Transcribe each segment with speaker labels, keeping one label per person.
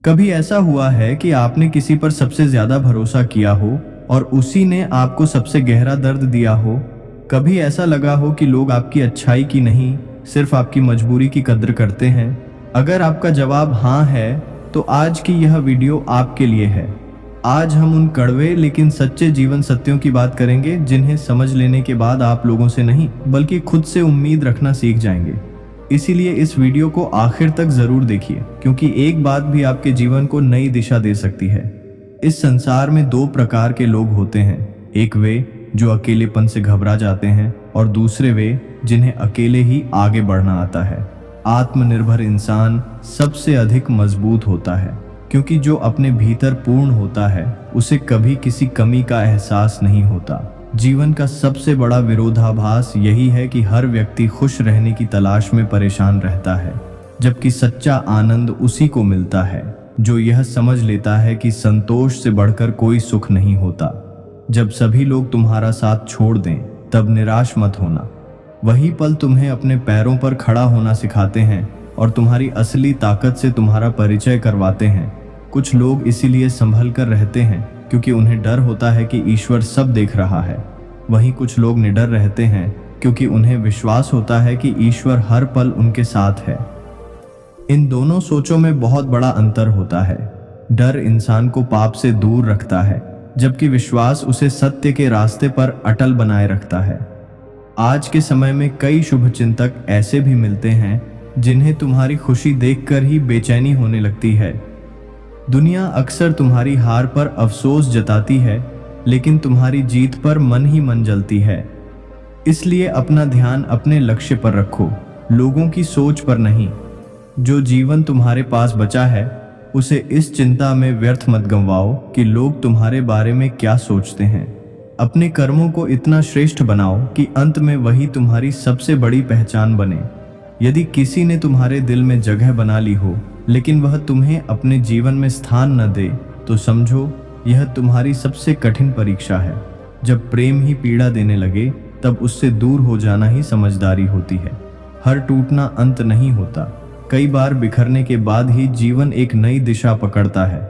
Speaker 1: कभी ऐसा हुआ है कि आपने किसी पर सबसे ज्यादा भरोसा किया हो और उसी ने आपको सबसे गहरा दर्द दिया हो? कभी ऐसा लगा हो कि लोग आपकी अच्छाई की नहीं, सिर्फ आपकी मजबूरी की कद्र करते हैं? अगर आपका जवाब हाँ है, तो आज की यह वीडियो आपके लिए है। आज हम उन कड़वे लेकिन सच्चे जीवन सत्यों की बात करेंगे जिन्हें समझ लेने के बाद आप लोगों से नहीं बल्कि खुद से उम्मीद रखना सीख जाएंगे। इसीलिए इस वीडियो को आखिर तक जरूर देखिए, क्योंकि एक बात भी आपके जीवन को नई दिशा दे सकती है। इस संसार में दो प्रकार के लोग होते हैं, एक वे जो अकेलेपन से घबरा जाते हैं और दूसरे वे जिन्हें अकेले ही आगे बढ़ना आता है। आत्मनिर्भर इंसान सबसे अधिक मजबूत होता है, क्योंकि जो अपने भीतर पूर्ण होता है उसे कभी किसी कमी का एहसास नहीं होता। जीवन का सबसे बड़ा विरोधाभास यही है कि हर व्यक्ति खुश रहने की तलाश में परेशान रहता है, जबकि सच्चा आनंद उसी को मिलता है जो यह समझ लेता है कि संतोष से बढ़कर कोई सुख नहीं होता। जब सभी लोग तुम्हारा साथ छोड़ दें, तब निराश मत होना। वही पल तुम्हें अपने पैरों पर खड़ा होना सिखाते हैं और तुम्हारी असली ताकत से तुम्हारा परिचय करवाते हैं। कुछ लोग इसीलिए संभल कर रहते हैं क्योंकि उन्हें डर होता है कि ईश्वर सब देख रहा है। वहीं कुछ लोग निडर रहते हैं क्योंकि उन्हें विश्वास होता है कि ईश्वर हर पल उनके साथ है। इन दोनों सोचों में बहुत बड़ा अंतर होता है। डर इंसान को पाप से दूर रखता है, जबकि विश्वास उसे सत्य के रास्ते पर अटल बनाए रखता है। आज के समय में कई शुभचिंतक ऐसे भी मिलते हैं जिन्हें तुम्हारी खुशी देखकर ही बेचैनी होने लगती है। दुनिया अक्सर तुम्हारी हार पर अफसोस जताती है, लेकिन तुम्हारी जीत पर मन ही मन जलती है। इसलिए अपना ध्यान अपने लक्ष्य पर रखो, लोगों की सोच पर नहीं। जो जीवन तुम्हारे पास बचा है उसे इस चिंता में व्यर्थ मत गंवाओ कि लोग तुम्हारे बारे में क्या सोचते हैं। अपने कर्मों को इतना श्रेष्ठ बनाओ कि अंत में वही तुम्हारी सबसे बड़ी पहचान बने। यदि किसी ने तुम्हारे दिल में जगह बना ली हो लेकिन वह तुम्हें अपने जीवन में स्थान न दे, तो समझो यह तुम्हारी सबसे कठिन परीक्षा है। जब प्रेम ही पीड़ा देने लगे, तब उससे दूर हो जाना ही समझदारी होती है। हर टूटना अंत नहीं होता। कई बार बिखरने के बाद ही जीवन एक नई दिशा पकड़ता है।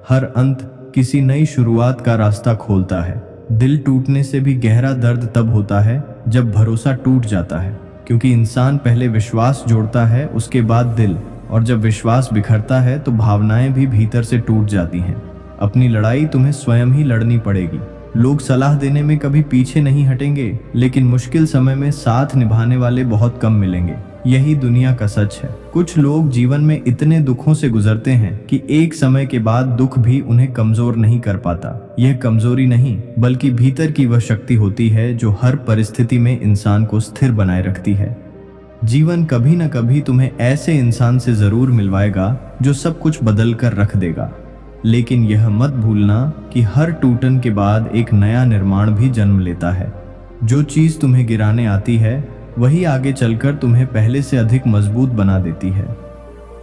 Speaker 1: हर अंत किसी नई शुरुआत का रास्ता खोलता है। दिल टूटने से भी गहरा दर्द तब होता है जब भरोसा टूट जाता है, क्योंकि इंसान पहले विश्वास जोड़ता है, उसके बाद दिल, और जब विश्वास बिखरता है तो भावनाएं भी भीतर से टूट जाती हैं। अपनी लड़ाई तुम्हें स्वयं ही लड़नी पड़ेगी। लोग सलाह देने में कभी पीछे नहीं हटेंगे, लेकिन मुश्किल समय में साथ निभाने वाले बहुत कम मिलेंगे। यही दुनिया का सच है। कुछ लोग जीवन में इतने दुखों से गुजरते हैं कि एक समय के बाद दुख भी उन्हें कमजोर नहीं कर पाता। यह कमजोरी नहीं, बल्कि भीतर की वह शक्ति होती है जो हर परिस्थिति में इंसान को स्थिर बनाए रखती है। जीवन कभी न कभी तुम्हें ऐसे इंसान से जरूर मिलवाएगा जो सब कुछ बदल कर रख देगा, लेकिन यह मत भूलना कि हर टूटन के बाद एक नया निर्माण भी जन्म लेता है। जो चीज तुम्हें गिराने आती है वही आगे चलकर तुम्हें पहले से अधिक मजबूत बना देती है।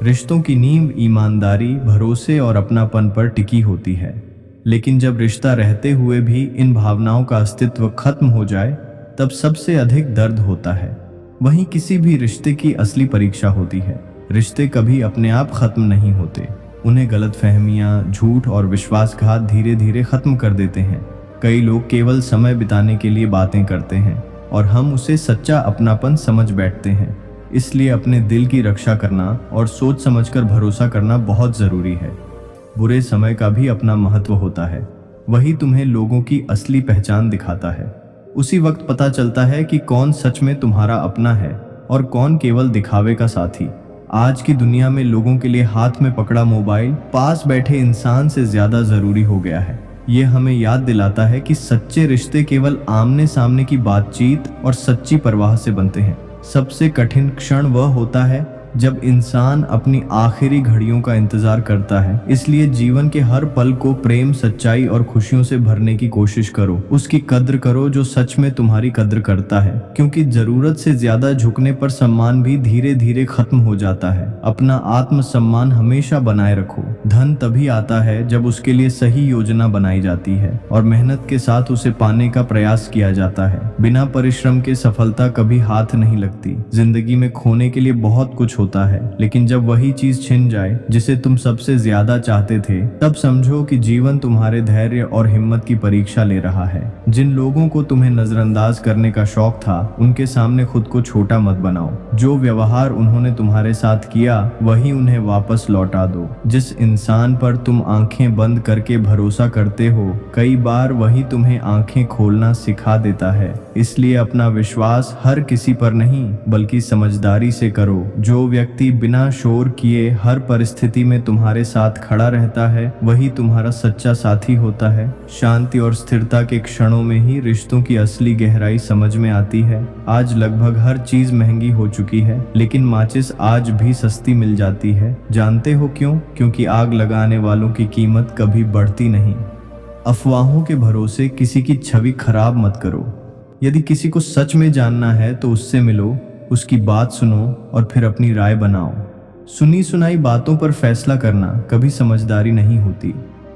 Speaker 1: रिश्तों की नींव ईमानदारी, भरोसे और अपनापन पर टिकी होती है, लेकिन जब रिश्ता रहते हुए भी इन भावनाओं का अस्तित्व खत्म हो जाए, तब सबसे अधिक दर्द होता है। वहीं किसी भी रिश्ते की असली परीक्षा होती है। रिश्ते कभी अपने आप खत्म नहीं होते। उन्हें गलतफहमियां, झूठ और विश्वासघात धीरे धीरे खत्म कर देते हैं। कई लोग केवल समय बिताने के लिए बातें करते हैं और हम उसे सच्चा अपनापन समझ बैठते हैं। इसलिए अपने दिल की रक्षा करना और सोच समझकर भरोसा करना बहुत जरूरी है। बुरे समय का भी अपना महत्व होता है। वही तुम्हें लोगों की असली पहचान दिखाता है। उसी वक्त पता चलता है कि कौन सच में तुम्हारा अपना है और कौन केवल दिखावे का साथी। आज की दुनिया में लोगों के लिए हाथ में पकड़ा मोबाइल पास बैठे इंसान से ज्यादा जरूरी हो गया है। ये हमें याद दिलाता है कि सच्चे रिश्ते केवल आमने सामने की बातचीत और सच्ची परवाह से बनते हैं। सबसे कठिन क्षण वह होता है जब इंसान अपनी आखिरी घड़ियों का इंतजार करता है। इसलिए जीवन के हर पल को प्रेम, सच्चाई और खुशियों से भरने की कोशिश करो। उसकी कद्र करो जो सच में तुम्हारी कद्र करता है, क्योंकि जरूरत से ज्यादा झुकने पर सम्मान भी धीरे धीरे खत्म हो जाता है। अपना आत्म सम्मान हमेशा बनाए रखो। धन तभी आता है जब उसके लिए सही योजना बनाई जाती है और मेहनत के साथ उसे पाने का प्रयास किया जाता है। बिना परिश्रम के सफलता कभी हाथ नहीं लगती। जिंदगी में खोने के लिए बहुत कुछ कुछ होता है, लेकिन जब वही चीज छिन जाए जिसे तुम सबसे ज्यादा चाहते थे, तब समझो कि जीवन तुम्हारे धैर्य और हिम्मत की परीक्षा ले रहा है। जिन लोगों को तुम्हें नजरअंदाज करने का शौक था, उनके सामने खुद को छोटा मत बनाओ। जो व्यवहार उन्होंने तुम्हारे साथ किया, वही उन्हें वापस लौटा दो। जिस इंसान पर तुम आंखें बंद करके भरोसा करते हो, कई बार वही तुम्हें आंखें खोलना सिखा देता है। इसलिए अपना विश्वास हर किसी पर नहीं, बल्कि समझदारी से करो। जो व्यक्ति बिना शोर किए हर परिस्थिति में तुम्हारे साथ खड़ा रहता है, वही तुम्हारा सच्चा साथी होता है। शांति और स्थिरता के क्षणों में ही रिश्तों की असली गहराई समझ में आती है। आज लगभग हर चीज महंगी हो चुकी है, लेकिन माचिस आज भी सस्ती मिल जाती है। जानते हो क्यों? क्योंकि आग लगाने वालों की कीमत कभी बढ़ती नहीं। अफवाहों के भरोसे किसी की छवि खराब मत करो। यदि किसी को सच में जानना है तो उससे मिलो, उसकी बात सुनो और फिर अपनी राय बनाओ। सुनी सुनाई बातों पर फैसला करना कभी समझदारी नहीं होती।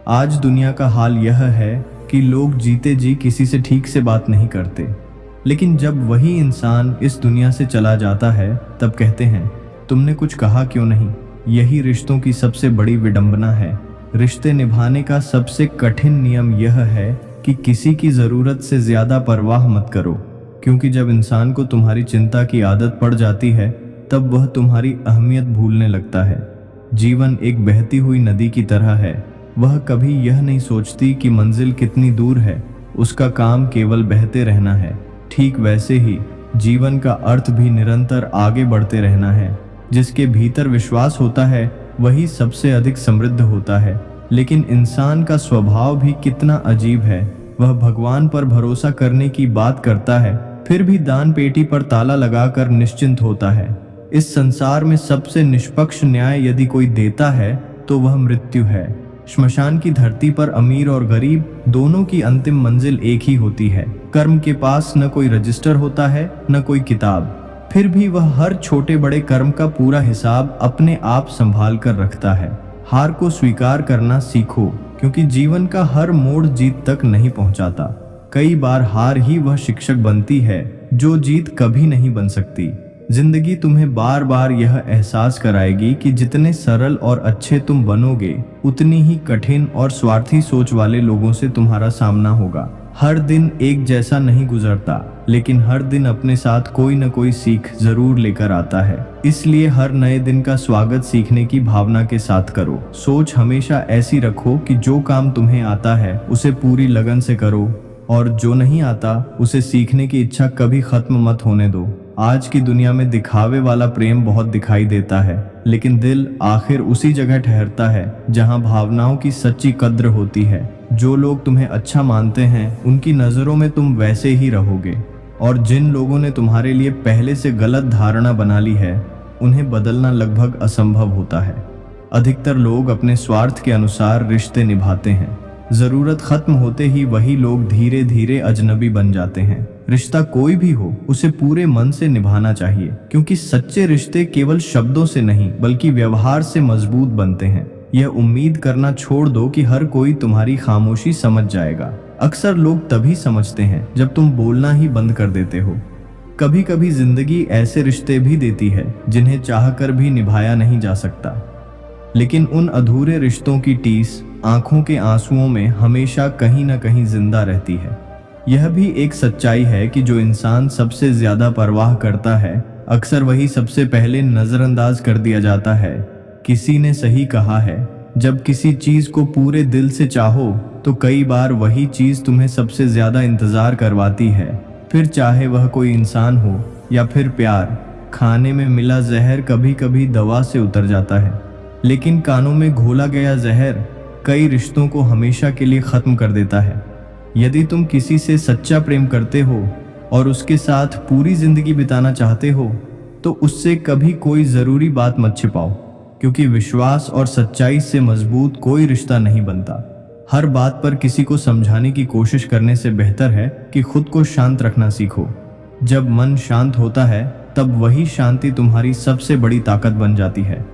Speaker 1: आज दुनिया का हाल यह है कि लोग जीते जी किसी से ठीक से बात नहीं करते, लेकिन जब वही इंसान इस दुनिया से चला जाता है, तब कहते हैं, तुमने कुछ कहा क्यों नहीं। यही रिश्तों की सबसे बड़ी विडंबना है। रिश्ते निभाने का सबसे कठिन नियम यह है कि किसी की ज़रूरत से ज़्यादा परवाह मत करो, क्योंकि जब इंसान को तुम्हारी चिंता की आदत पड़ जाती है, तब वह तुम्हारी अहमियत भूलने लगता है। जीवन एक बहती हुई नदी की तरह है। वह कभी यह नहीं सोचती कि मंजिल कितनी दूर है, उसका काम केवल बहते रहना है। ठीक वैसे ही जीवन का अर्थ भी निरंतर आगे बढ़ते रहना है। जिसके भीतर विश्वास होता है, वही सबसे अधिक समृद्ध होता है। लेकिन इंसान का स्वभाव भी कितना अजीब है। वह भगवान पर भरोसा करने की बात करता है, फिर भी दान पेटी पर ताला लगाकर निश्चिंत होता है। इस संसार में सबसे निष्पक्ष न्याय यदि कोई देता है तो वह मृत्यु है। श्मशान की धरती पर अमीर और गरीब दोनों की अंतिम मंजिल एक ही होती है। कर्म के पास न कोई रजिस्टर होता है, न कोई किताब, फिर भी वह हर छोटे बड़े कर्म का पूरा हिसाब अपने आप संभाल कर रखता है। हार को स्वीकार करना सीखो, क्योंकि जीवन का हर मोड़ जीत तक नहीं पहुंचाता। कई बार हार ही वह शिक्षक बनती है जो जीत कभी नहीं बन सकती। जिंदगी तुम्हें बार बार यह एहसास कराएगी कि जितने सरल और अच्छे तुम बनोगे, उतनी ही कठिन और स्वार्थी सोच वाले लोगों से तुम्हारा सामना होगा। हर दिन एक जैसा नहीं गुजरता, लेकिन हर दिन अपने साथ कोई न कोई सीख जरूर लेकर आता है। इसलिए हर नए दिन का स्वागत सीखने की भावना के साथ करो। सोच हमेशा ऐसी रखो कि जो काम तुम्हें आता है उसे पूरी लगन से करो, और जो नहीं आता उसे सीखने की इच्छा कभी खत्म मत होने दो। आज की दुनिया में दिखावे वाला प्रेम बहुत दिखाई देता है, लेकिन दिल आखिर उसी जगह ठहरता है जहां भावनाओं की सच्ची कद्र होती है। जो लोग तुम्हें अच्छा मानते हैं, उनकी नज़रों में तुम वैसे ही रहोगे, और जिन लोगों ने तुम्हारे लिए पहले से गलत धारणा बना ली है, उन्हें बदलना लगभग असंभव होता है। अधिकतर लोग अपने स्वार्थ के अनुसार रिश्ते निभाते हैं। जरूरत खत्म होते ही वही लोग धीरे धीरे अजनबी बन जाते हैं। रिश्ता कोई भी हो, उसे पूरे मन से निभाना चाहिए, क्योंकि सच्चे रिश्ते केवल शब्दों से नहीं बल्कि व्यवहार से मजबूत बनते हैं। यह उम्मीद करना छोड़ दो कि हर कोई तुम्हारी खामोशी समझ जाएगा। अक्सर लोग तभी समझते हैं जब तुम बोलना ही बंद कर देते हो। कभी कभी जिंदगी ऐसे रिश्ते भी देती है जिन्हें चाहकर भी निभाया नहीं जा सकता, लेकिन उन अधूरे रिश्तों की टीस आंखों के आंसुओं में हमेशा कहीं न कहीं जिंदा रहती है। यह भी एक सच्चाई है कि जो इंसान सबसे ज्यादा परवाह करता है, अक्सर वही सबसे पहले नजरअंदाज कर दिया जाता है। किसी ने सही कहा है, जब किसी चीज को पूरे दिल से चाहो तो कई बार वही चीज तुम्हें सबसे ज्यादा इंतजार करवाती है। फिर चाहे वह कोई इंसान हो या फिर प्यार। खाने में मिला जहर कभी कभी दवा से उतर जाता है, लेकिन कानों में घोला गया जहर कई रिश्तों को हमेशा के लिए खत्म कर देता है। यदि तुम किसी से सच्चा प्रेम करते हो और उसके साथ पूरी जिंदगी बिताना चाहते हो, तो उससे कभी कोई जरूरी बात मत छिपाओ, क्योंकि विश्वास और सच्चाई से मजबूत कोई रिश्ता नहीं बनता। हर बात पर किसी को समझाने की कोशिश करने से बेहतर है कि खुद को शांत रखना सीखो। जब मन शांत होता है, तब वही शांति तुम्हारी सबसे बड़ी ताकत बन जाती है।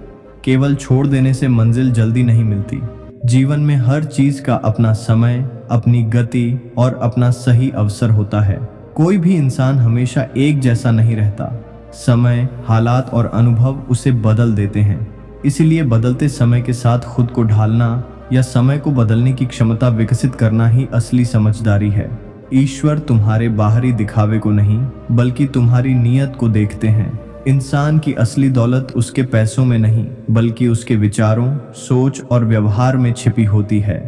Speaker 1: केवल छोड़ देने से मंजिल जल्दी नहीं मिलती। जीवन में हर चीज का अपना समय, अपनी गति और अपना सही अवसर होता है। कोई भी इंसान हमेशा एक जैसा नहीं रहता। समय, हालात और अनुभव उसे बदल देते हैं। इसलिए बदलते समय के साथ खुद को ढालना या समय को बदलने की क्षमता विकसित करना ही असली समझदारी है। ईश्वर तुम्हारे बाहरी दिखावे को नहीं, बल्कि तुम्हारी नीयत को देखते हैं। इंसान की असली दौलत उसके पैसों में नहीं, बल्कि उसके विचारों, सोच और व्यवहार में छिपी होती है।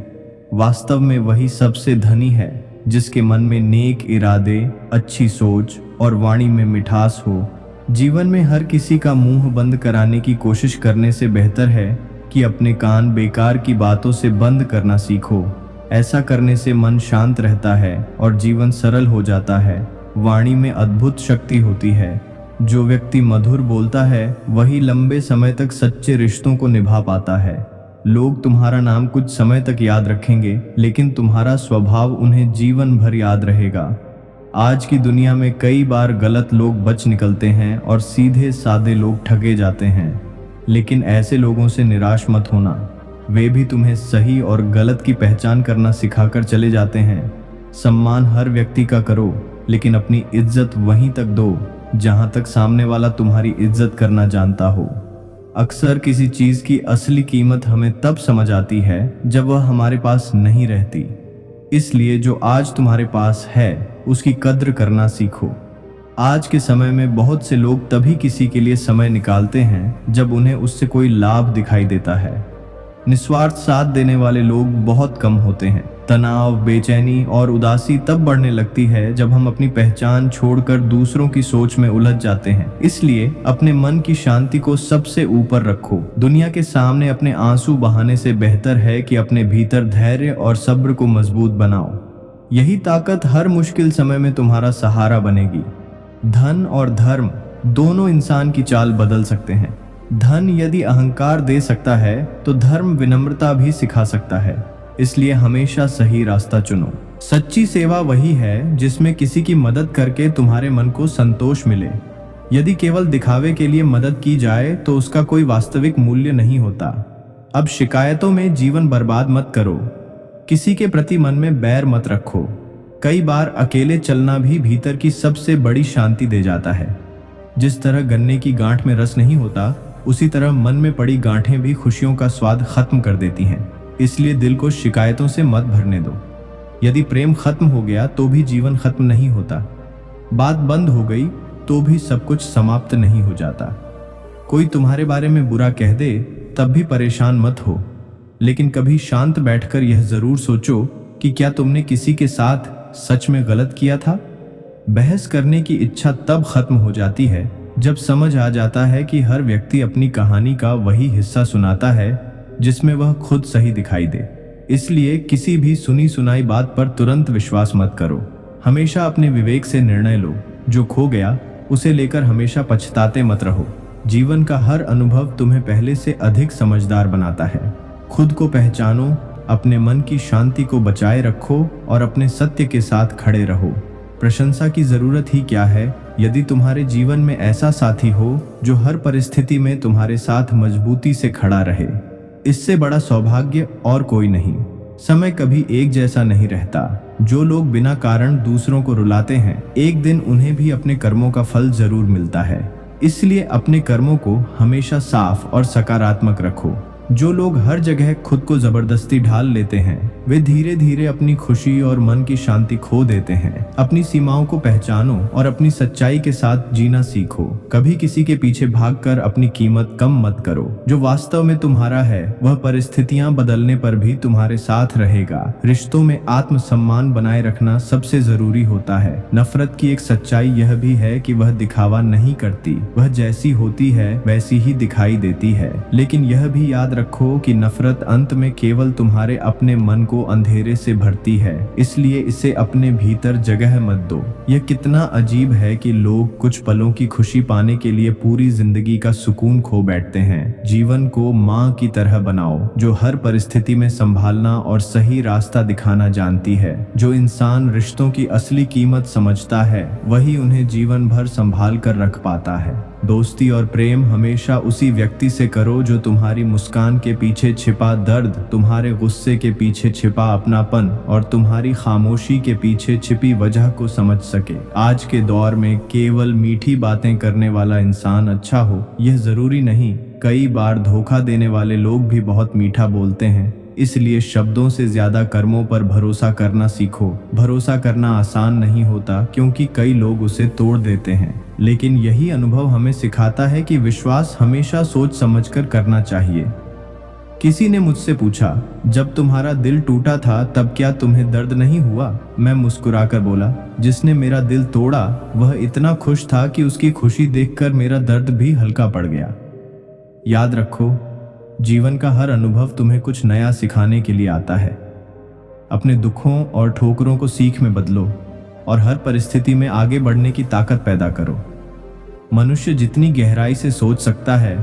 Speaker 1: वास्तव में वही सबसे धनी है जिसके मन में नेक इरादे, अच्छी सोच और वाणी में मिठास हो। जीवन में हर किसी का मुंह बंद कराने की कोशिश करने से बेहतर है कि अपने कान बेकार की बातों से बंद करना सीखो। ऐसा करने से मन शांत रहता है और जीवन सरल हो जाता है। वाणी में अद्भुत शक्ति होती है। जो व्यक्ति मधुर बोलता है वही लंबे समय तक सच्चे रिश्तों को निभा पाता है। लोग तुम्हारा नाम कुछ समय तक याद रखेंगे, लेकिन तुम्हारा स्वभाव उन्हें जीवन भर याद रहेगा। आज की दुनिया में कई बार गलत लोग बच निकलते हैं और सीधे साधे लोग ठगे जाते हैं, लेकिन ऐसे लोगों से निराश मत होना। वे भी तुम्हें सही और गलत की पहचान करना सिखाकर चले जाते हैं। सम्मान हर व्यक्ति का करो, लेकिन अपनी इज्जत वहीं तक दो जहां तक सामने वाला तुम्हारी इज्जत करना जानता हो। अक्सर किसी चीज की असली कीमत हमें तब समझ आती है जब वह हमारे पास नहीं रहती। इसलिए जो आज तुम्हारे पास है उसकी कद्र करना सीखो। आज के समय में बहुत से लोग तभी किसी के लिए समय निकालते हैं जब उन्हें उससे कोई लाभ दिखाई देता है। निस्वार्थ साथ देने वाले लोग बहुत कम होते हैं। तनाव, बेचैनी और उदासी तब बढ़ने लगती है जब हम अपनी पहचान छोड़कर दूसरों की सोच में उलझ जाते हैं। इसलिए अपने मन की शांति को सबसे ऊपर रखो। दुनिया के सामने अपने आंसू बहाने से बेहतर है कि अपने भीतर धैर्य और सब्र को मजबूत बनाओ। यही ताकत हर मुश्किल समय में तुम्हारा सहारा बनेगी। धन और धर्म दोनों इंसान की चाल बदल सकते हैं। धन यदि अहंकार दे सकता है तो धर्म विनम्रता भी सिखा सकता है। इसलिए हमेशा सही रास्ता चुनो। सच्ची सेवा वही है जिसमें किसी की मदद करके तुम्हारे मन को संतोष मिले। यदि केवल दिखावे के लिए मदद की जाए तो उसका कोई वास्तविक मूल्य नहीं होता। अब शिकायतों में जीवन बर्बाद मत करो। किसी के प्रति मन में बैर मत रखो। कई बार अकेले चलना भी भीतर की सबसे बड़ी शांति दे जाता है। जिस तरह गन्ने की गांठ में रस नहीं होता, उसी तरह मन में पड़ी गांठें भी खुशियों का स्वाद खत्म कर देती हैं। इसलिए दिल को शिकायतों से मत भरने दो। यदि प्रेम खत्म हो गया तो भी जीवन खत्म नहीं होता। बात बंद हो गई तो भी सब कुछ समाप्त नहीं हो जाता। कोई तुम्हारे बारे में बुरा कह दे तब भी परेशान मत हो, लेकिन कभी शांत बैठकर यह जरूर सोचो कि क्या तुमने किसी के साथ सच में गलत किया था। बहस करने की इच्छा तब खत्म हो जाती है जब समझ आ जाता है कि हर व्यक्ति अपनी कहानी का वही हिस्सा सुनाता है जिसमें वह खुद सही दिखाई दे। इसलिए किसी भी सुनी सुनाई बात पर तुरंत विश्वास मत करो। हमेशा अपने विवेक से निर्णय लो। जो खो गया उसे लेकर हमेशा पछताते मत रहो। जीवन का हर अनुभव तुम्हें पहले से अधिक समझदार बनाता है। खुद को पहचानो, अपने मन की शांति को बचाए रखो और अपने सत्य के साथ खड़े रहो। प्रशंसा की जरूरत ही क्या है यदि तुम्हारे जीवन में ऐसा साथी हो जो हर परिस्थिति में तुम्हारे साथ मजबूती से खड़ा रहे। इससे बड़ा सौभाग्य और कोई नहीं। समय कभी एक जैसा नहीं रहता। जो लोग बिना कारण दूसरों को रुलाते हैं, एक दिन उन्हें भी अपने कर्मों का फल जरूर मिलता है। इसलिए अपने कर्मों को हमेशा साफ और सकारात्मक रखो। जो लोग हर जगह खुद को जबरदस्ती ढाल लेते हैं, वे धीरे धीरे अपनी खुशी और मन की शांति खो देते हैं। अपनी सीमाओं को पहचानो और अपनी सच्चाई के साथ जीना सीखो। कभी किसी के पीछे भागकर अपनी कीमत कम मत करो। जो वास्तव में तुम्हारा है वह परिस्थितियां बदलने पर भी तुम्हारे साथ रहेगा। रिश्तों में आत्मसम्मान बनाए रखना सबसे जरूरी होता है। नफरत की एक सच्चाई यह भी है कि वह दिखावा नहीं करती। वह जैसी होती है वैसी ही दिखाई देती है। लेकिन यह भी याद रखो कि नफरत अंत में केवल तुम्हारे अपने मन को अंधेरे से भरती है। इसलिए इसे अपने भीतर जगह मत दो। यह कितना अजीब है कि लोग कुछ पलों की खुशी पाने के लिए पूरी जिंदगी का सुकून खो बैठते हैं। जीवन को माँ की तरह बनाओ, जो हर परिस्थिति में संभालना और सही रास्ता दिखाना जानती है। जो इंसान रिश्तों की असली कीमत समझता है, वही उन्हें जीवन भर संभाल कर रख पाता है। दोस्ती और प्रेम हमेशा उसी व्यक्ति से करो जो तुम्हारी मुस्कान के पीछे छिपा दर्द, तुम्हारे गुस्से के पीछे छिपा अपनापन और तुम्हारी खामोशी के पीछे छिपी वजह को समझ सके। आज के दौर में केवल मीठी बातें करने वाला इंसान अच्छा हो, यह जरूरी नहीं। कई बार धोखा देने वाले लोग भी बहुत मीठा बोलते हैं। इसलिए शब्दों से ज्यादा कर्मों पर भरोसा करना सीखो। भरोसा करना आसान नहीं होता क्योंकि कई लोग उसे तोड़ देते हैं, लेकिन यही अनुभव हमें सिखाता है कि विश्वास हमेशा सोच समझकर करना चाहिए। किसी ने मुझसे पूछा, जब तुम्हारा दिल टूटा था तब क्या तुम्हें दर्द नहीं हुआ? मैं मुस्कुराकर बोला, जिसने मेरा दिल तोड़ा वह इतना खुश था कि उसकी खुशी देखकर मेरा दर्द भी हल्का पड़ गया। याद रखो, जीवन का हर अनुभव तुम्हें कुछ नया सिखाने के लिए आता है। अपने दुखों और ठोकरों को सीख में बदलो और हर परिस्थिति में आगे बढ़ने की ताकत पैदा करो। मनुष्य जितनी गहराई से सोच सकता है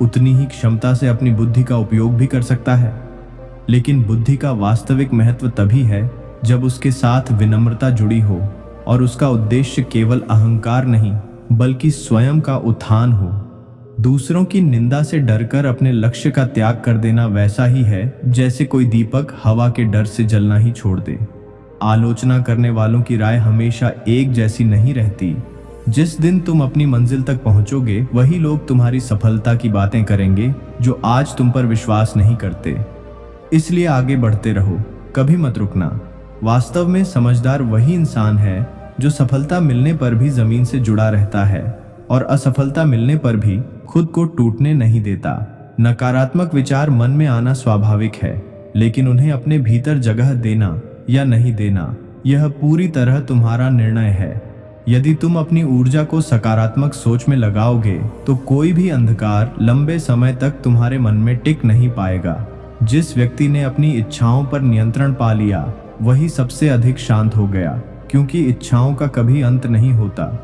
Speaker 1: उतनी ही क्षमता से अपनी बुद्धि का उपयोग भी कर सकता है, लेकिन बुद्धि का वास्तविक महत्व तभी है जब उसके साथ विनम्रता जुड़ी हो और उसका उद्देश्य केवल अहंकार नहीं बल्कि स्वयं का उत्थान हो। दूसरों की निंदा से डरकर अपने लक्ष्य का त्याग कर देना वैसा ही है जैसे कोई दीपक हवा के डर से जलना ही छोड़ दे। आलोचना करने वालों की राय हमेशा एक जैसी नहीं रहती। जिस दिन तुम अपनी मंजिल तक पहुंचोगे वही लोग तुम्हारी सफलता की बातें करेंगे जो आज तुम पर विश्वास नहीं करते। इसलिए आगे बढ़ते रहो, कभी मत रुकना। वास्तव में समझदार वही इंसान है जो सफलता मिलने पर भी जमीन से जुड़ा रहता है और असफलता मिलने पर भी खुद को टूटने नहीं देता। नकारात्मक विचार मन में आना स्वाभाविक है, लेकिन उन्हें अपने भीतर जगह देना या नहीं देना यह पूरी तरह तुम्हारा निर्णय है। यदि तुम अपनी ऊर्जा को सकारात्मक सोच में लगाओगे तो कोई भी अंधकार लंबे समय तक तुम्हारे मन में टिक नहीं पाएगा। जिस व्यक्ति ने अपनी इच्छाओं पर नियंत्रण पा लिया वही सबसे अधिक शांत हो गया, क्योंकि इच्छाओं का कभी अंत नहीं होता।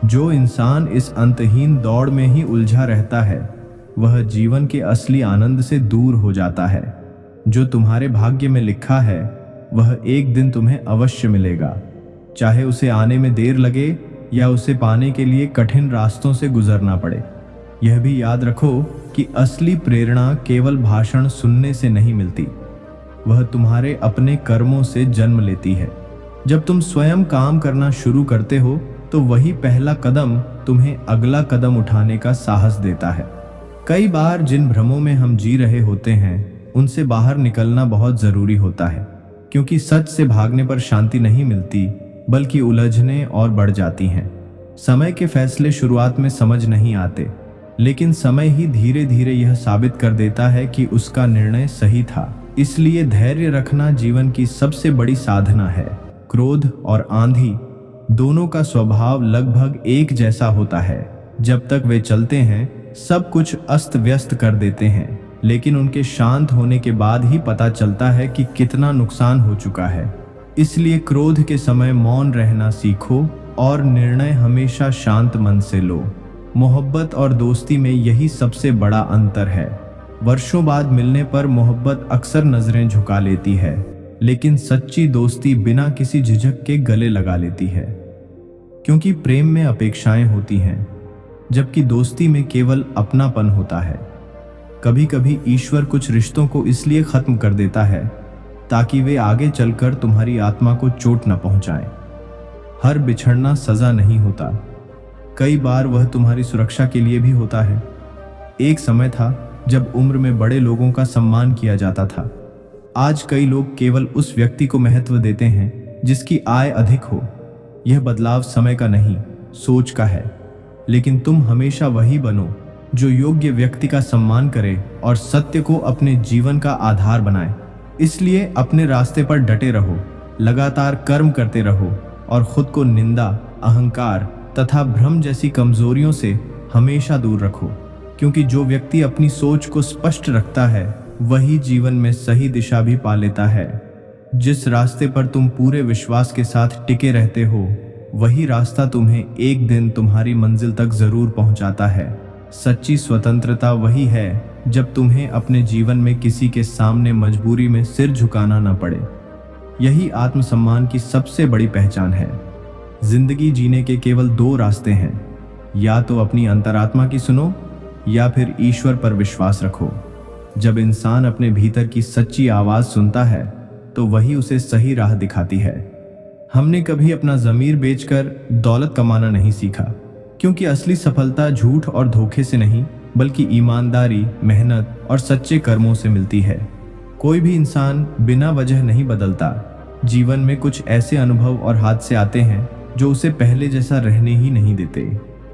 Speaker 1: जो इंसान इस अंतहीन दौड़ में ही उलझा रहता है वह जीवन के असली आनंद से दूर हो जाता है। जो तुम्हारे भाग्य में लिखा है वह एक दिन तुम्हें अवश्य मिलेगा, चाहे उसे आने में देर लगे या उसे पाने के लिए कठिन रास्तों से गुजरना पड़े। यह भी याद रखो कि असली प्रेरणा केवल भाषण सुनने से नहीं मिलती, वह तुम्हारे अपने कर्मों से जन्म लेती है। जब तुम स्वयं काम करना शुरू करते हो तो वही पहला कदम तुम्हें अगला कदम उठाने का साहस देता है। कई बार जिन भ्रमों में हम जी रहे होते हैं उनसे बाहर निकलना बहुत जरूरी होता है, क्योंकि सच से भागने पर शांति नहीं मिलती बल्कि उलझने और बढ़ जाती हैं। समय के फैसले शुरुआत में समझ नहीं आते, लेकिन समय ही धीरे धीरे यह साबित कर देता है कि उसका निर्णय सही था। इसलिए धैर्य रखना जीवन की सबसे बड़ी साधना है। क्रोध और आंधी दोनों का स्वभाव लगभग एक जैसा होता है। जब तक वे चलते हैं सब कुछ अस्त व्यस्त कर देते हैं, लेकिन उनके शांत होने के बाद ही पता चलता है कि कितना नुकसान हो चुका है। इसलिए क्रोध के समय मौन रहना सीखो और निर्णय हमेशा शांत मन से लो। मोहब्बत और दोस्ती में यही सबसे बड़ा अंतर है। वर्षों बाद मिलने पर मोहब्बत अक्सर नजरें झुका लेती है, लेकिन सच्ची दोस्ती बिना किसी झिझक के गले लगा लेती है, क्योंकि प्रेम में अपेक्षाएं होती हैं जबकि दोस्ती में केवल अपनापन होता है। कभी कभी ईश्वर कुछ रिश्तों को इसलिए खत्म कर देता है ताकि वे आगे चलकर तुम्हारी आत्मा को चोट न पहुंचाएं। हर बिछड़ना सजा नहीं होता, कई बार वह तुम्हारी सुरक्षा के लिए भी होता है। एक समय था जब उम्र में बड़े लोगों का सम्मान किया जाता था। आज कई लोग केवल उस व्यक्ति को महत्व देते हैं जिसकी आय अधिक हो। यह बदलाव समय का नहीं, सोच का है। लेकिन तुम हमेशा वही बनो जो योग्य व्यक्ति का सम्मान करे और सत्य को अपने जीवन का आधार बनाए। इसलिए अपने रास्ते पर डटे रहो, लगातार कर्म करते रहो और खुद को निंदा, अहंकार तथा भ्रम जैसी कमजोरियों से हमेशा दूर रखो, क्योंकि जो व्यक्ति अपनी सोच को स्पष्ट रखता है वही जीवन में सही दिशा भी पा लेता है। जिस रास्ते पर तुम पूरे विश्वास के साथ टिके रहते हो वही रास्ता तुम्हें एक दिन तुम्हारी मंजिल तक जरूर पहुंचाता है। सच्ची स्वतंत्रता वही है जब तुम्हें अपने जीवन में किसी के सामने मजबूरी में सिर झुकाना न पड़े। यही आत्मसम्मान की सबसे बड़ी पहचान है। जिंदगी जीने के केवल दो रास्ते हैं, या तो अपनी अंतरात्मा की सुनो या फिर ईश्वर पर विश्वास रखो। जब इंसान अपने भीतर की सच्ची आवाज सुनता है तो वही उसे सही राह दिखाती है। हमने कभी अपना ज़मीर बेचकर दौलत कमाना नहीं सीखा, क्योंकि असली सफलता झूठ और धोखे से नहीं बल्कि ईमानदारी, मेहनत और सच्चे कर्मों से मिलती है। कोई भी इंसान बिना वजह नहीं बदलता। जीवन में कुछ ऐसे अनुभव और हादसे आते हैं जो उसे पहले जैसा रहने ही नहीं देते।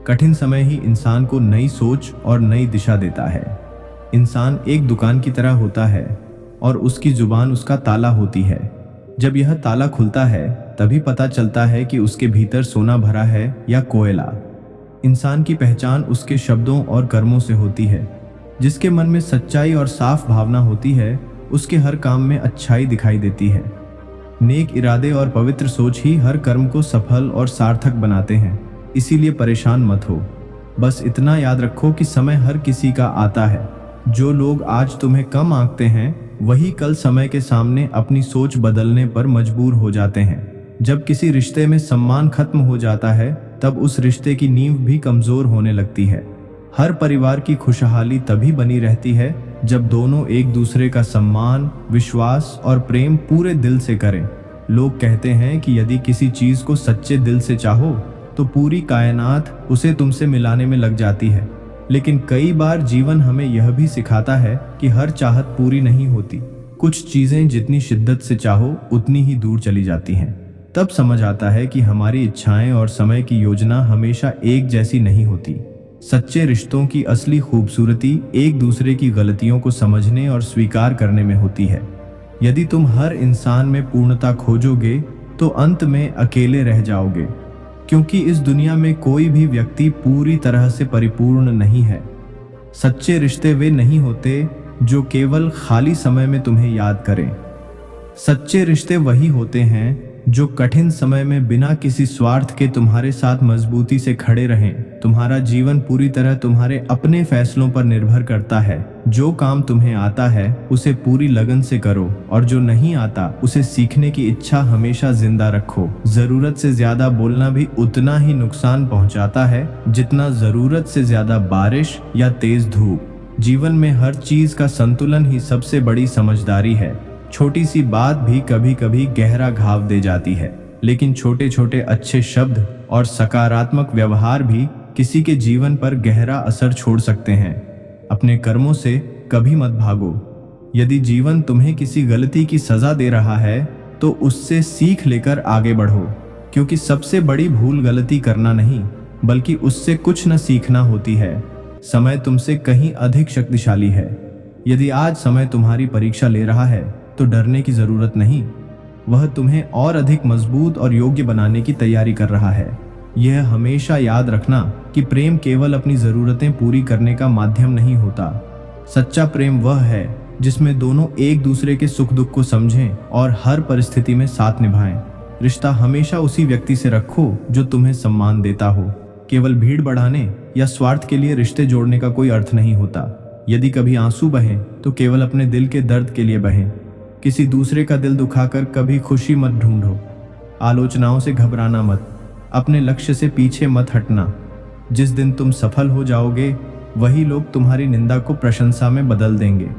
Speaker 1: कठिन समय ही इंसान को नई सोच और नई दिशा देता है। इंसान एक दुकान की तरह होता है और उसकी जुबान उसका ताला होती है। जब यह ताला खुलता है तभी पता चलता है कि उसके भीतर सोना भरा है या कोयला। इंसान की पहचान उसके शब्दों और कर्मों से होती है। जिसके मन में सच्चाई और साफ भावना होती है उसके हर काम में अच्छाई दिखाई देती है। नेक इरादे और पवित्र सोच ही हर कर्म को सफल और सार्थक बनाते हैं। इसीलिए परेशान मत हो। बस इतना याद रखो कि समय हर किसी का आता है। जो लोग आज तुम्हें कम आंकते हैं वही कल समय के सामने अपनी सोच बदलने पर मजबूर हो जाते हैं। जब किसी रिश्ते में सम्मान खत्म हो जाता है तब उस रिश्ते की नींव भी कमजोर होने लगती है। हर परिवार की खुशहाली तभी बनी रहती है जब दोनों एक दूसरे का सम्मान, विश्वास और प्रेम पूरे दिल से करें। लोग कहते हैं कि यदि किसी चीज को सच्चे दिल से चाहो तो पूरी कायनात उसे तुमसे मिलाने में लग जाती है। लेकिन कई बार जीवन हमें यह भी सिखाता है कि हर चाहत पूरी नहीं होती। कुछ चीजें जितनी शिद्दत से चाहो उतनी ही दूर चली जाती हैं। तब समझ आता है कि हमारी इच्छाएं और समय की योजना हमेशा एक जैसी नहीं होती। सच्चे रिश्तों की असली खूबसूरती एक दूसरे की गलतियों को समझने और स्वीकार करने में होती है। यदि तुम हर इंसान में पूर्णता खोजोगे तो अंत में अकेले रह जाओगे, क्योंकि इस दुनिया में कोई भी व्यक्ति पूरी तरह से परिपूर्ण नहीं है। सच्चे रिश्ते वे नहीं होते जो केवल खाली समय में तुम्हें याद करें। सच्चे रिश्ते वही होते हैं जो कठिन समय में बिना किसी स्वार्थ के तुम्हारे साथ मजबूती से खड़े रहें। तुम्हारा जीवन पूरी तरह तुम्हारे अपने फैसलों पर निर्भर करता है। जो काम तुम्हें आता है उसे पूरी लगन से करो और जो नहीं आता उसे सीखने की इच्छा हमेशा जिंदा रखो। जरूरत से ज्यादा बोलना भी उतना ही नुकसान पहुंचाता है जितना जरूरत से ज्यादा बारिश या तेज धूप। जीवन में हर चीज का संतुलन ही सबसे बड़ी समझदारी है। छोटी सी बात भी कभी कभी गहरा घाव दे जाती है, लेकिन छोटे छोटे अच्छे शब्द और सकारात्मक व्यवहार भी किसी के जीवन पर गहरा असर छोड़ सकते हैं। अपने कर्मों से कभी मत भागो। यदि जीवन तुम्हें किसी गलती की सजा दे रहा है तो उससे सीख लेकर आगे बढ़ो, क्योंकि सबसे बड़ी भूल गलती करना नहीं बल्कि उससे कुछ न सीखना होती है। समय तुमसे कहीं अधिक शक्तिशाली है। यदि आज समय तुम्हारी परीक्षा ले रहा है तो डरने की जरूरत नहीं, वह तुम्हें और अधिक मजबूत और योग्य बनाने की तैयारी कर रहा है। यह हमेशा याद रखना कि प्रेम केवल अपनी जरूरतें पूरी करने का माध्यम नहीं होता। सच्चा प्रेम वह है जिसमें दोनों एक दूसरे के सुख दुख को समझें और हर परिस्थिति में साथ निभाएं। रिश्ता हमेशा उसी व्यक्ति से रखो जो तुम्हें सम्मान देता हो। केवल भीड़ बढ़ाने या स्वार्थ के लिए रिश्ते जोड़ने का कोई अर्थ नहीं होता। यदि कभी आंसू बहें तो केवल अपने दिल के दर्द के लिए बहें। किसी दूसरे का दिल दुखाकर कभी खुशी मत ढूंढो। आलोचनाओं से घबराना मत। अपने लक्ष्य से पीछे मत हटना। जिस दिन तुम सफल हो जाओगे वही लोग तुम्हारी निंदा को प्रशंसा में बदल देंगे।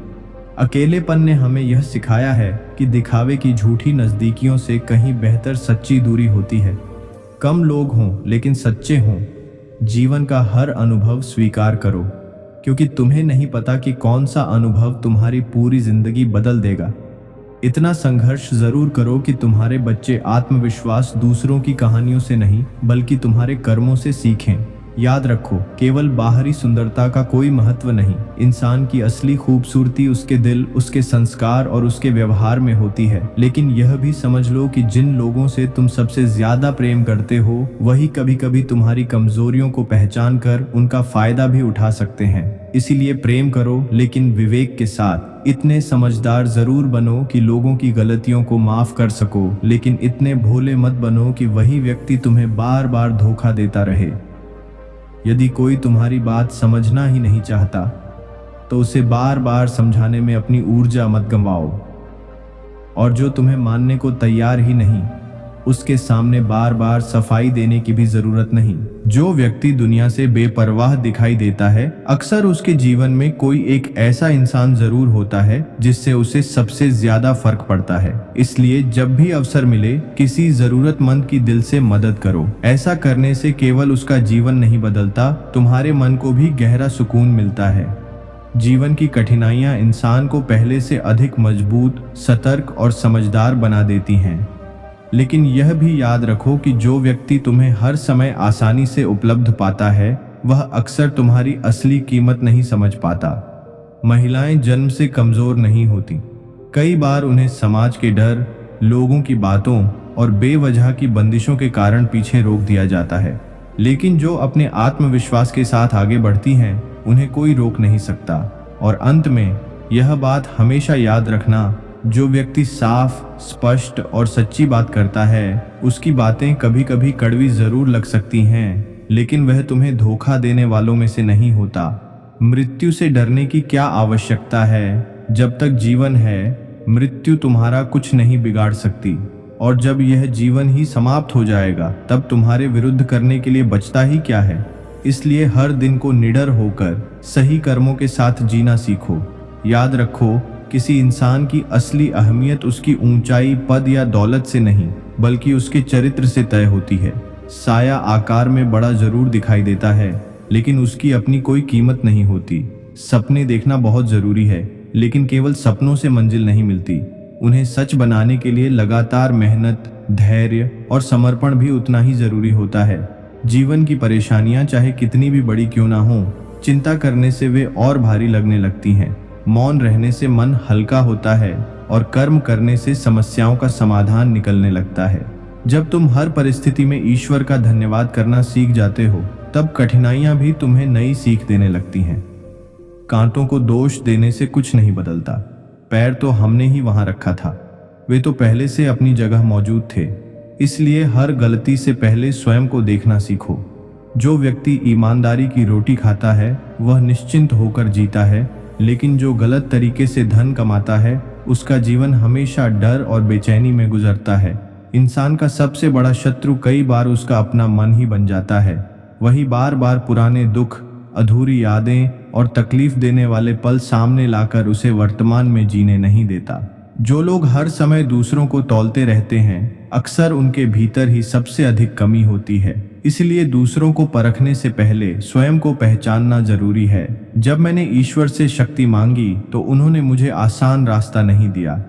Speaker 1: अकेलेपन ने हमें यह सिखाया है कि दिखावे की झूठी नजदीकियों से कहीं बेहतर सच्ची दूरी होती है। कम लोग हों लेकिन सच्चे हों। जीवन का हर अनुभव स्वीकार करो, क्योंकि तुम्हें नहीं पता कि कौन सा अनुभव तुम्हारी पूरी जिंदगी बदल देगा। इतना संघर्ष जरूर करो कि तुम्हारे बच्चे आत्मविश्वास दूसरों की कहानियों से नहीं बल्कि तुम्हारे कर्मों से सीखें। याद रखो, केवल बाहरी सुंदरता का कोई महत्व नहीं। इंसान की असली खूबसूरती उसके दिल, उसके संस्कार और उसके व्यवहार में होती है। लेकिन यह भी समझ लो कि जिन लोगों से तुम सबसे ज्यादा प्रेम करते हो वही कभी कभी तुम्हारी कमजोरियों को पहचान कर उनका फायदा भी उठा सकते हैं। इसीलिए प्रेम करो लेकिन विवेक के साथ। इतने समझदार जरूर बनो कि लोगों की गलतियों को माफ कर सको, लेकिन इतने भोले मत बनो कि वही व्यक्ति तुम्हें बार बार धोखा देता रहे। यदि कोई तुम्हारी बात समझना ही नहीं चाहता तो उसे बार बार समझाने में अपनी ऊर्जा मत गंवाओ। और जो तुम्हें मानने को तैयार ही नहीं उसके सामने बार बार सफाई देने की भी जरूरत नहीं। जो व्यक्ति दुनिया से बेपरवाह दिखाई देता है, अक्सर उसके जीवन में कोई एक ऐसा इंसान जरूर होता है जिससे उसे सबसे ज्यादा फर्क पड़ता है। इसलिए जब भी अवसर मिले, किसी जरूरतमंद की दिल से मदद करो। ऐसा करने से केवल उसका जीवन नहीं बदलता, तुम्हारे मन को भी गहरा सुकून मिलता है। जीवन की कठिनाइयां इंसान को पहले से अधिक मजबूत, सतर्क और समझदार बना देती हैं। लेकिन यह भी याद रखो कि जो व्यक्ति तुम्हें हर समय आसानी से उपलब्ध पाता है, वह अक्सर तुम्हारी असली कीमत नहीं समझ पाता। महिलाएं जन्म से कमजोर नहीं होती। कई बार उन्हें समाज के डर, लोगों की बातों और बेवजह की बंदिशों के कारण पीछे रोक दिया जाता है। लेकिन जो अपने आत्मविश्वास के साथ आगे बढ़ती हैं, उन्हें कोई रोक नहीं सकता। और अंत में यह बात हमेशा याद रखना, जो व्यक्ति साफ, स्पष्ट और सच्ची बात करता है, उसकी बातें कभी कभी कड़वी जरूर लग सकती हैं, लेकिन वह तुम्हें धोखा देने वालों में से नहीं होता। मृत्यु से डरने की क्या आवश्यकता है? जब तक जीवन है, मृत्यु तुम्हारा कुछ नहीं बिगाड़ सकती। और जब यह जीवन ही समाप्त हो जाएगा, तब तुम्हारे विरुद्ध करने के लिए बचता ही क्या है? इसलिए हर दिन को निडर होकर सही कर्मों के साथ जीना सीखो। याद रखो, किसी इंसान की असली अहमियत उसकी ऊंचाई, पद या दौलत से नहीं, बल्कि उसके चरित्र से तय होती है। साया आकार में बड़ा जरूर दिखाई देता है, लेकिन उसकी अपनी कोई कीमत नहीं होती। सपने देखना बहुत जरूरी है, लेकिन केवल सपनों से मंजिल नहीं मिलती। उन्हें सच बनाने के लिए लगातार मेहनत, धैर्य और समर्पण भी उतना ही जरूरी होता है। जीवन की परेशानियां चाहे कितनी भी बड़ी क्यों ना हो, चिंता करने से वे और भारी लगने लगती हैं। मौन रहने से मन हल्का होता है और कर्म करने से समस्याओं का समाधान निकलने लगता है। जब तुम हर परिस्थिति में ईश्वर का धन्यवाद करना सीख जाते हो, तब कठिनाइयां भी तुम्हें नई सीख देने लगती हैं। कांटों को दोष देने से कुछ नहीं बदलता। पैर तो हमने ही वहां रखा था, वे तो पहले से अपनी जगह मौजूद थे। इसलिए हर गलती से पहले स्वयं को देखना सीखो। जो व्यक्ति ईमानदारी की रोटी खाता है, वह निश्चिंत होकर जीता है, लेकिन जो गलत तरीके से धन कमाता है, उसका जीवन हमेशा डर और बेचैनी में गुजरता है। इंसान का सबसे बड़ा शत्रु कई बार उसका अपना मन ही बन जाता है। वही बार बार पुराने दुख, अधूरी यादें और तकलीफ देने वाले पल सामने लाकर उसे वर्तमान में जीने नहीं देता। जो लोग हर समय दूसरों को तौलते रहते हैं, अक्सर उनके भीतर ही सबसे अधिक कमी होती है। इसलिए दूसरों को परखने से पहले स्वयं को पहचानना जरूरी है। जब मैंने ईश्वर से शक्ति मांगी, तो उन्होंने मुझे आसान रास्ता नहीं दिया।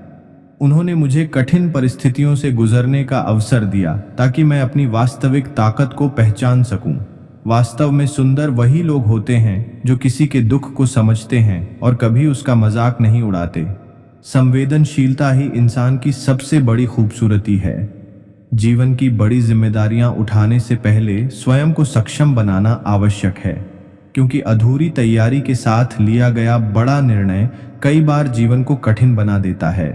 Speaker 1: उन्होंने मुझे कठिन परिस्थितियों से गुजरने का अवसर दिया, ताकि मैं अपनी वास्तविक ताकत को पहचान सकूं। वास्तव में सुंदर वही लोग होते हैं जो किसी के दुख को समझते हैं और कभी उसका मजाक नहीं उड़ाते। संवेदनशीलता ही इंसान की सबसे बड़ी खूबसूरती है। जीवन की बड़ी जिम्मेदारियां उठाने से पहले स्वयं को सक्षम बनाना आवश्यक है, क्योंकि अधूरी तैयारी के साथ लिया गया बड़ा निर्णय कई बार जीवन को कठिन बना देता है।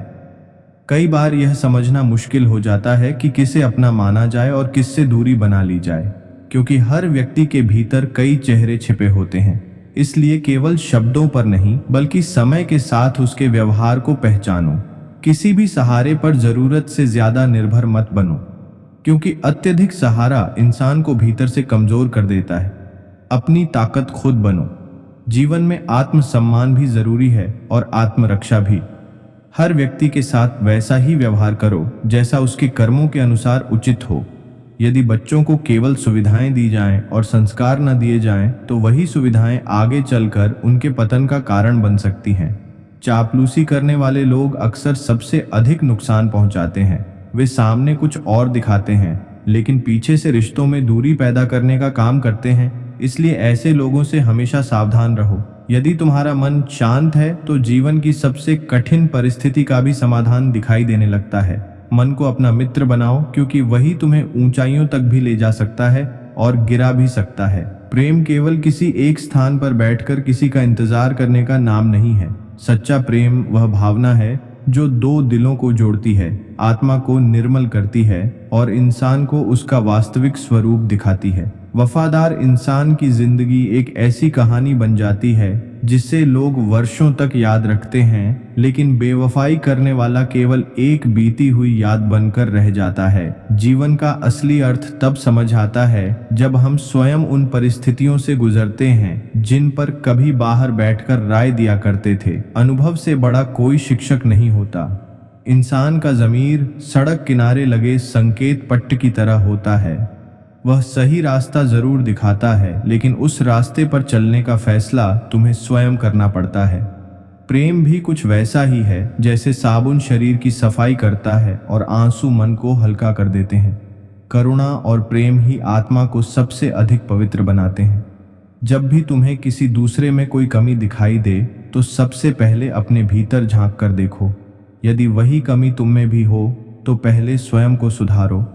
Speaker 1: कई बार यह समझना मुश्किल हो जाता है कि किसे अपना माना जाए और किससे दूरी बना ली जाए, क्योंकि हर व्यक्ति के भीतर कई चेहरे छिपे होते हैं। इसलिए केवल शब्दों पर नहीं, बल्कि समय के साथ उसके व्यवहार को पहचानो। किसी भी सहारे पर जरूरत से ज्यादा निर्भर मत बनो, क्योंकि अत्यधिक सहारा इंसान को भीतर से कमजोर कर देता है। अपनी ताकत खुद बनो। जीवन में आत्मसम्मान भी जरूरी है और आत्मरक्षा भी। हर व्यक्ति के साथ वैसा ही व्यवहार करो जैसा उसके कर्मों के अनुसार उचित हो। यदि बच्चों को केवल सुविधाएं दी जाएं और संस्कार न दिए जाएं, तो वही सुविधाएं आगे चलकर उनके पतन का कारण बन सकती हैं। चापलूसी करने वाले लोग अक्सर सबसे अधिक नुकसान पहुंचाते हैं। वे सामने कुछ और दिखाते हैं, लेकिन पीछे से रिश्तों में दूरी पैदा करने का काम करते हैं। इसलिए ऐसे लोगों से हमेशा सावधान रहो। यदि तुम्हारा मन शांत है, तो जीवन की सबसे कठिन परिस्थिति का भी समाधान दिखाई देने लगता है। मन को अपना मित्र बनाओ, क्योंकि वही तुम्हें ऊंचाइयों तक भी ले जा सकता है और गिरा भी सकता है। प्रेम केवल किसी एक स्थान पर बैठकर किसी का इंतजार करने का नाम नहीं है। सच्चा प्रेम वह भावना है जो दो दिलों को जोड़ती है, आत्मा को निर्मल करती है और इंसान को उसका वास्तविक स्वरूप दिखाती है। वफादार इंसान की जिंदगी एक ऐसी कहानी बन जाती है जिसे लोग वर्षों तक याद रखते हैं, लेकिन बेवफाई करने वाला केवल एक बीती हुई याद बनकर रह जाता है। जीवन का असली अर्थ तब समझ आता है जब हम स्वयं उन परिस्थितियों से गुजरते हैं जिन पर कभी बाहर बैठकर राय दिया करते थे। अनुभव से बड़ा कोई शिक्षक नहीं होता। इंसान का ज़मीर सड़क किनारे लगे संकेत पट्ट की तरह होता है। वह सही रास्ता जरूर दिखाता है, लेकिन उस रास्ते पर चलने का फैसला तुम्हें स्वयं करना पड़ता है। प्रेम भी कुछ वैसा ही है, जैसे साबुन शरीर की सफाई करता है और आंसू मन को हल्का कर देते हैं। करुणा और प्रेम ही आत्मा को सबसे अधिक पवित्र बनाते हैं। जब भी तुम्हें किसी दूसरे में कोई कमी दिखाई दे, तो सबसे पहले अपने भीतर झांक कर देखो। यदि वही कमी तुम में भी हो, तो पहले स्वयं को सुधारो,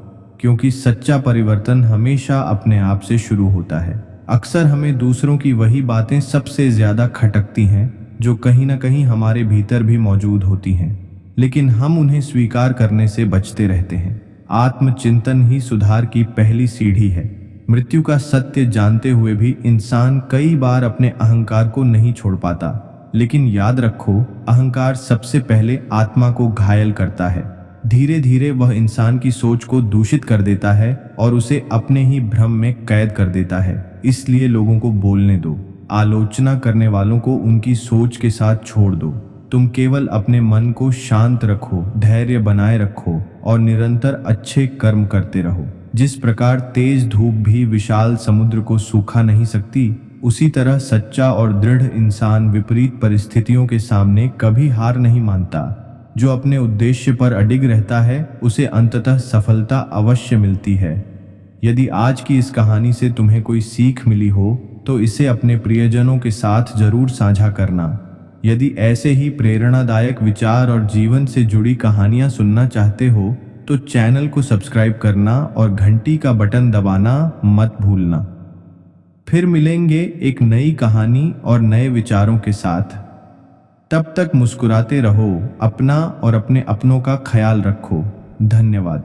Speaker 1: क्योंकि सच्चा परिवर्तन हमेशा अपने आप से शुरू होता है। अक्सर हमें दूसरों की वही बातें सबसे ज्यादा खटकती हैं जो कहीं ना कहीं हमारे भीतर भी मौजूद होती हैं, लेकिन हम उन्हें स्वीकार करने से बचते रहते हैं। आत्मचिंतन ही सुधार की पहली सीढ़ी है। मृत्यु का सत्य जानते हुए भी इंसान कई बार अपने अहंकार को नहीं छोड़ पाता, लेकिन याद रखो, अहंकार सबसे पहले आत्मा को घायल करता है। धीरे धीरे वह इंसान की सोच को दूषित कर देता है और उसे अपने ही भ्रम में कैद कर देता है। इसलिए लोगों को बोलने दो, आलोचना करने वालों को उनकी सोच के साथ छोड़ दो। तुम केवल अपने मन को शांत रखो, धैर्य बनाए रखो और निरंतर अच्छे कर्म करते रहो। जिस प्रकार तेज धूप भी विशाल समुद्र को सूखा नहीं सकती, उसी तरह सच्चा और दृढ़ इंसान विपरीत परिस्थितियों के सामने कभी हार नहीं मानता। जो अपने उद्देश्य पर अडिग रहता है, उसे अंततः सफलता अवश्य मिलती है। यदि आज की इस कहानी से तुम्हें कोई सीख मिली हो, तो इसे अपने प्रियजनों के साथ जरूर साझा करना। यदि ऐसे ही प्रेरणादायक विचार और जीवन से जुड़ी कहानियां सुनना चाहते हो, तो चैनल को सब्सक्राइब करना और घंटी का बटन दबाना मत भूलना। फिर मिलेंगे एक नई कहानी और नए विचारों के साथ। तब तक मुस्कुराते रहो, अपना और अपने अपनों का ख्याल रखो। धन्यवाद।